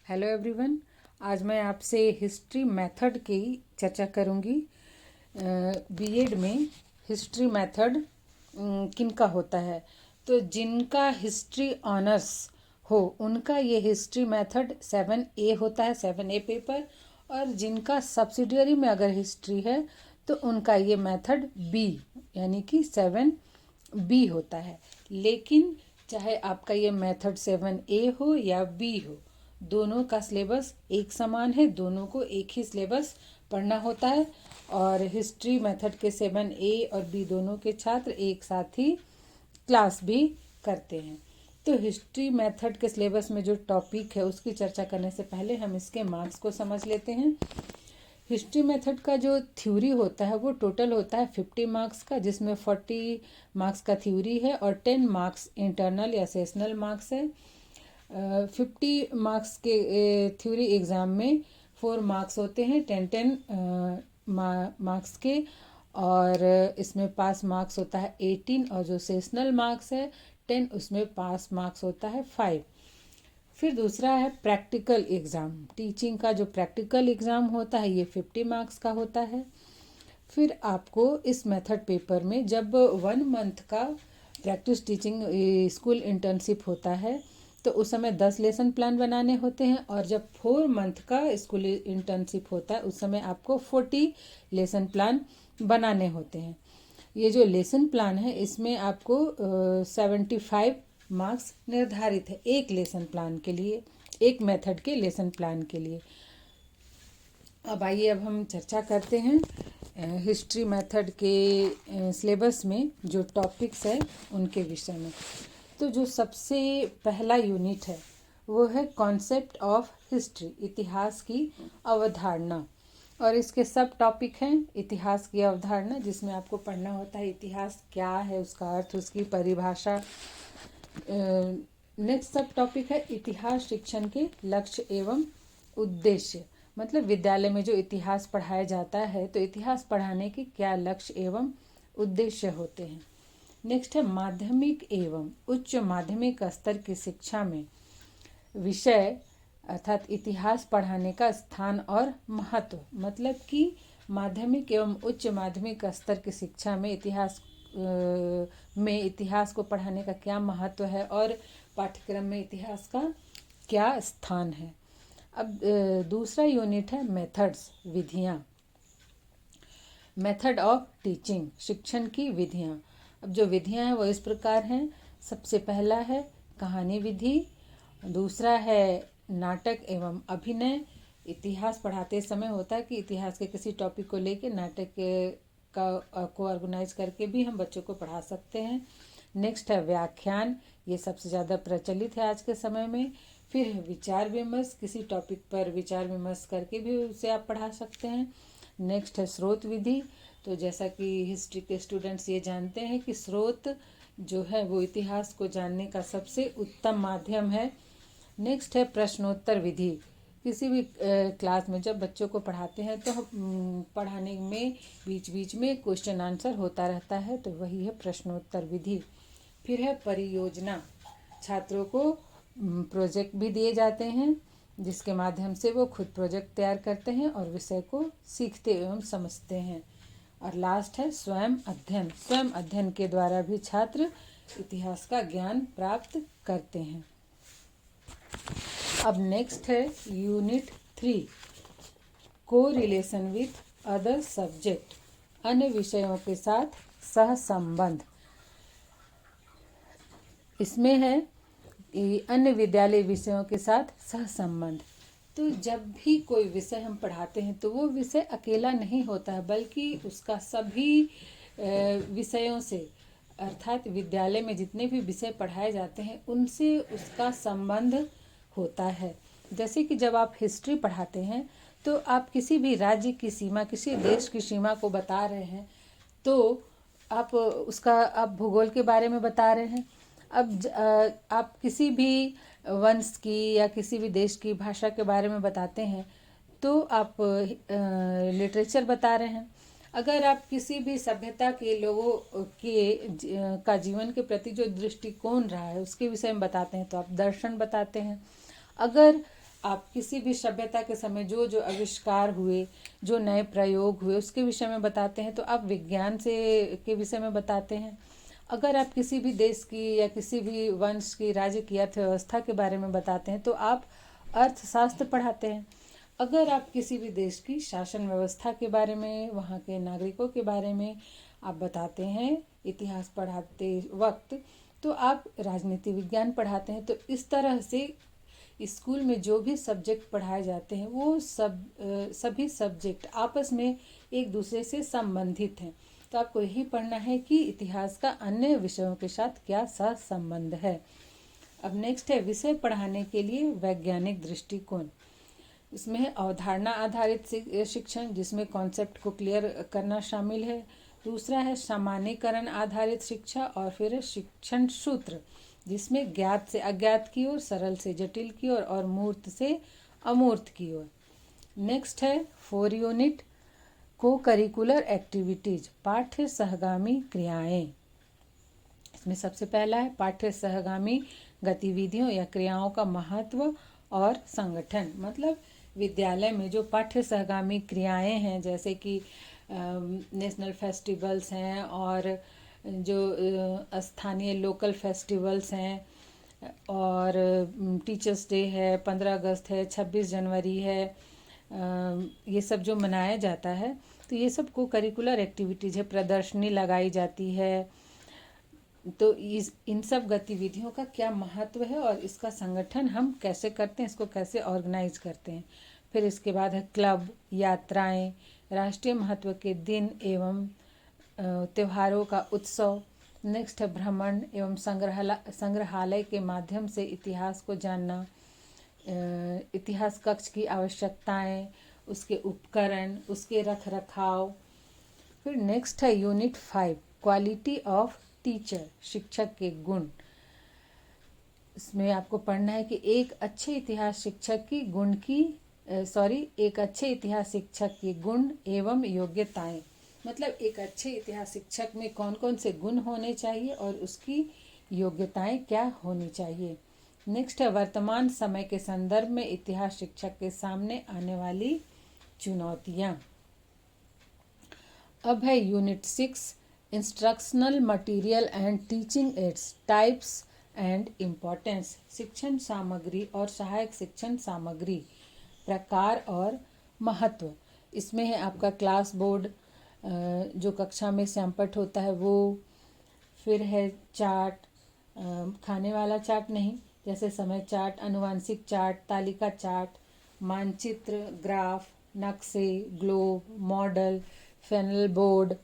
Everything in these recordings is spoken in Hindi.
Hello everyone. आज मैं आपसे हिस्ट्री मेथड की चर्चा करूंगी। बीएड में हिस्ट्री मेथड किनका होता है, तो जिनका हिस्ट्री ऑनर्स हो उनका ये हिस्ट्री मेथड 7A होता है, 7A पेपर। और जिनका सब्सिडियरी में अगर हिस्ट्री है तो उनका ये मेथड बी यानी कि 7B होता है। लेकिन चाहे आपका ये मेथड 7A हो या बी हो, दोनों का सिलेबस एक समान है, दोनों को एक ही सिलेबस पढ़ना होता है। और हिस्ट्री मेथड के 7A और बी दोनों के छात्र एक साथ ही क्लास भी करते हैं। तो हिस्ट्री मेथड के सिलेबस में जो टॉपिक है उसकी चर्चा करने से पहले हम इसके मार्क्स को समझ लेते हैं। हिस्ट्री मेथड का जो थ्योरी होता है वो टोटल होता है 50 मार्क्स का, जिसमें 40 मार्क्स का थ्योरी है और 10 मार्क्स इंटरनल या सेशनल मार्क्स है। 50 मार्क्स के थ्योरी एग्ज़ाम में 4 मार्क्स होते हैं, 10 मार्क्स के। और इसमें पास मार्क्स होता है 18, और जो सेशनल मार्क्स है 10, उसमें पास मार्क्स होता है 5। फिर दूसरा है प्रैक्टिकल एग्ज़ाम। टीचिंग का जो प्रैक्टिकल एग्ज़ाम होता है ये 50 मार्क्स का होता है। फिर आपको इस मेथड पेपर में जब 1 मंथ का प्रैक्टिस टीचिंग स्कूल इंटर्नशिप होता है तो उस समय 10 लेसन प्लान बनाने होते हैं, और जब 4 मंथ का स्कूल इंटर्नशिप होता है उस समय आपको 40 लेसन प्लान बनाने होते हैं। ये जो लेसन प्लान है इसमें आपको 75 मार्क्स निर्धारित है एक लेसन प्लान के लिए, एक मेथड के लेसन प्लान के लिए। अब आइए, अब हम चर्चा करते हैं हिस्ट्री मेथड के सिलेबस में जो टॉपिक्स है उनके विषय में। तो जो सबसे पहला यूनिट है वो है कॉन्सेप्ट ऑफ हिस्ट्री, इतिहास की अवधारणा। और इसके सब टॉपिक हैं इतिहास की अवधारणा, जिसमें आपको पढ़ना होता है इतिहास क्या है, उसका अर्थ, उसकी परिभाषा। नेक्स्ट सब टॉपिक है इतिहास शिक्षण के लक्ष्य एवं उद्देश्य, मतलब विद्यालय में जो इतिहास पढ़ाया जाता है तो इतिहास पढ़ाने के क्या लक्ष्य एवं उद्देश्य होते हैं। नेक्स्ट है माध्यमिक एवं उच्च माध्यमिक स्तर की शिक्षा में विषय अर्थात इतिहास पढ़ाने का स्थान और महत्व, मतलब कि माध्यमिक एवं उच्च माध्यमिक स्तर की शिक्षा में इतिहास को पढ़ाने का क्या महत्व है और पाठ्यक्रम में इतिहास का क्या स्थान है। अब दूसरा यूनिट है मेथड्स, विधियाँ, मेथड ऑफ टीचिंग, शिक्षण की विधियाँ। अब जो विधियाँ हैं वो इस प्रकार हैं। सबसे पहला है कहानी विधि, दूसरा है नाटक एवं अभिनय। इतिहास पढ़ाते समय होता है कि इतिहास के किसी टॉपिक को लेके नाटक को ऑर्गेनाइज करके भी हम बच्चों को पढ़ा सकते हैं। नेक्स्ट है व्याख्यान, ये सबसे ज़्यादा प्रचलित है आज के समय में। फिर है विचार विमर्श, किसी टॉपिक पर विचार विमर्श करके भी उसे आप पढ़ा सकते हैं। नेक्स्ट है स्रोत विधि, तो जैसा कि हिस्ट्री के स्टूडेंट्स ये जानते हैं कि स्रोत जो है वो इतिहास को जानने का सबसे उत्तम माध्यम है। नेक्स्ट है प्रश्नोत्तर विधि, किसी भी क्लास में जब बच्चों को पढ़ाते हैं तो पढ़ाने में बीच बीच में क्वेश्चन आंसर होता रहता है, तो वही है प्रश्नोत्तर विधि। फिर है परियोजना, छात्रों को प्रोजेक्ट भी दिए जाते हैं जिसके माध्यम से वो खुद प्रोजेक्ट तैयार करते हैं और विषय को सीखते एवं समझते हैं। और लास्ट है स्वयं अध्ययन, स्वयं अध्ययन के द्वारा भी छात्र इतिहास का ज्ञान प्राप्त करते हैं। अब नेक्स्ट है यूनिट 3, को रिलेशन विथ अदर सब्जेक्ट, अन्य विषयों के साथ सहसंबंध। इसमें है अन्य विद्यालय विषयों के साथ सहसंबंध। तो जब भी कोई विषय हम पढ़ाते हैं तो वो विषय अकेला नहीं होता है, बल्कि उसका सभी विषयों से, अर्थात विद्यालय में जितने भी विषय पढ़ाए जाते हैं उनसे उसका संबंध होता है। जैसे कि जब आप हिस्ट्री पढ़ाते हैं तो आप किसी भी राज्य की सीमा, किसी देश की सीमा को बता रहे हैं, तो आप भूगोल के बारे में बता रहे हैं। अब आप किसी भी वंश की या किसी भी देश की भाषा के बारे में बताते हैं तो आप लिटरेचर बता रहे हैं। अगर आप किसी भी सभ्यता के लोगों का जीवन के प्रति जो दृष्टिकोण रहा है उसके विषय में बताते हैं तो आप दर्शन बताते हैं। अगर आप किसी भी सभ्यता के समय जो जो आविष्कार हुए, जो नए प्रयोग हुए, उसके विषय में बताते हैं तो आप विज्ञान से के विषय में बताते हैं। अगर आप किसी भी देश की या किसी भी वंश की, राज्य की अर्थव्यवस्था के बारे में बताते हैं तो आप अर्थशास्त्र पढ़ाते हैं। अगर आप किसी भी देश की शासन व्यवस्था के बारे में, वहाँ के नागरिकों के बारे में आप बताते हैं इतिहास पढ़ाते वक्त, तो आप राजनीति विज्ञान पढ़ाते हैं। तो इस तरह से स्कूल में जो भी सब्जेक्ट पढ़ाए जाते हैं वो सभी सब्जेक्ट आपस में एक दूसरे से संबंधित हैं। तो आपको यही पढ़ना है कि इतिहास का अन्य विषयों के साथ क्या सहसंबंध है। अब नेक्स्ट है विषय पढ़ाने के लिए वैज्ञानिक दृष्टिकोण। इसमें है अवधारणा आधारित शिक्षण, जिसमें कॉन्सेप्ट को क्लियर करना शामिल है। दूसरा है सामान्यीकरण आधारित शिक्षा, और फिर है शिक्षण सूत्र, जिसमें ज्ञात से अज्ञात की ओर, सरल से जटिल की ओर और मूर्त से अमूर्त की ओर। नेक्स्ट है 4 यूनिट को करिकुलर एक्टिविटीज, पाठ्य सहगामी क्रियाएं। इसमें सबसे पहला है पाठ्य सहगामी गतिविधियों या क्रियाओं का महत्व और संगठन। मतलब विद्यालय में जो पाठ्य सहगामी क्रियाएं हैं, जैसे कि नेशनल फेस्टिवल्स हैं और जो स्थानीय लोकल फेस्टिवल्स हैं, और टीचर्स डे है, 15 अगस्त है, 26 जनवरी है, ये सब जो मनाया जाता है, तो ये सब को करिकुलर एक्टिविटीज़ है। प्रदर्शनी लगाई जाती है। तो इन सब गतिविधियों का क्या महत्व है और इसका संगठन हम कैसे करते हैं, इसको कैसे ऑर्गेनाइज करते हैं। फिर इसके बाद है क्लब, यात्राएं, राष्ट्रीय महत्व के दिन एवं त्योहारों का उत्सव। नेक्स्ट है भ्रमण एवं संग्रहालय के माध्यम से इतिहास को जानना, इतिहास कक्ष की आवश्यकताएं, उसके उपकरण, उसके रख रखाव। फिर नेक्स्ट है यूनिट 5 क्वालिटी ऑफ टीचर, शिक्षक के गुण। इसमें आपको पढ़ना है कि एक अच्छे इतिहास शिक्षक की गुण एवं योग्यताएं। मतलब एक अच्छे इतिहास शिक्षक में कौन कौन से गुण होने चाहिए और उसकी योग्यताएं क्या होनी चाहिए। नेक्स्ट है वर्तमान समय के संदर्भ में इतिहास शिक्षक के सामने आने वाली चुनौतियां। अब है unit 6 instructional material and teaching ads, types and importance. शिक्षण सामग्री और सहायक शिक्षण सामग्री, प्रकार और महत्व। इसमें है आपका क्लास बोर्ड, जो कक्षा में श्यामपट्ट होता है वो। फिर है चार्ट, खाने वाला चार्ट नहीं, जैसे समय चार्ट, अनुवांशिक चार्ट, तालिका चार्ट, मानचित्र, ग्राफ, नक्शे, ग्लोब, मॉडल, फेनल बोर्ड।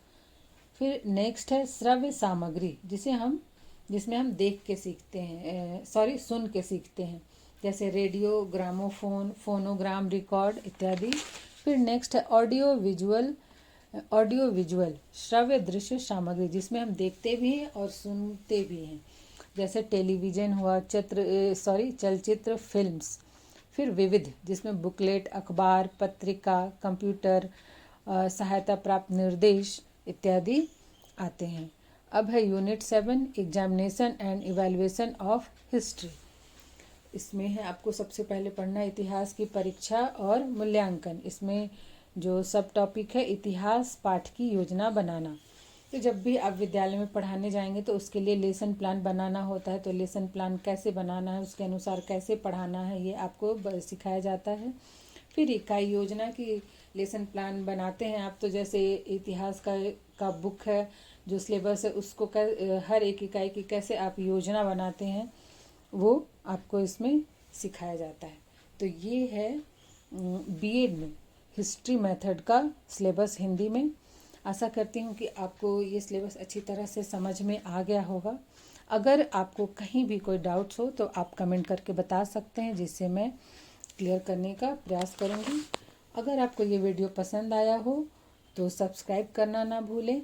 फिर नेक्स्ट है श्रव्य सामग्री, जिसमें हम देख के सीखते हैं, सुन के सीखते हैं, जैसे रेडियो, ग्रामोफोन, फोनोग्राम, रिकॉर्ड इत्यादि। फिर नेक्स्ट है ऑडियो विजुअल श्रव्य दृश्य सामग्री, जिसमें हम देखते भी हैं और सुनते भी हैं, जैसे टेलीविज़न हुआ, चलचित्र, फिल्म्स। फिर विविध, जिसमें बुकलेट, अखबार, पत्रिका, कंप्यूटर, सहायता प्राप्त निर्देश इत्यादि आते हैं। अब है unit 7 examination and evaluation of history. इसमें है आपको सबसे पहले पढ़ना है इतिहास की परीक्षा और मूल्यांकन। इसमें जो सब टॉपिक है इतिहास पाठ की योजना बनाना। तो जब भी आप विद्यालय में पढ़ाने जाएंगे तो उसके लिए लेसन प्लान बनाना होता है। तो लेसन प्लान कैसे बनाना है, उसके अनुसार कैसे पढ़ाना है, ये आपको सिखाया जाता है। फिर इकाई योजना की लेसन प्लान बनाते हैं आप, तो जैसे इतिहास का बुक है, जो सिलेबस है, उसको हर एक इकाई की कैसे आप योजना बनाते हैं वो आपको इसमें सिखाया जाता है। तो ये है बीएड में हिस्ट्री मेथड का सिलेबस हिंदी में। आशा करती हूँ कि आपको ये सिलेबस अच्छी तरह से समझ में आ गया होगा। अगर आपको कहीं भी कोई डाउट्स हो तो आप कमेंट करके बता सकते हैं, जिससे मैं क्लियर करने का प्रयास करूँगी। अगर आपको ये वीडियो पसंद आया हो तो सब्सक्राइब करना ना भूलें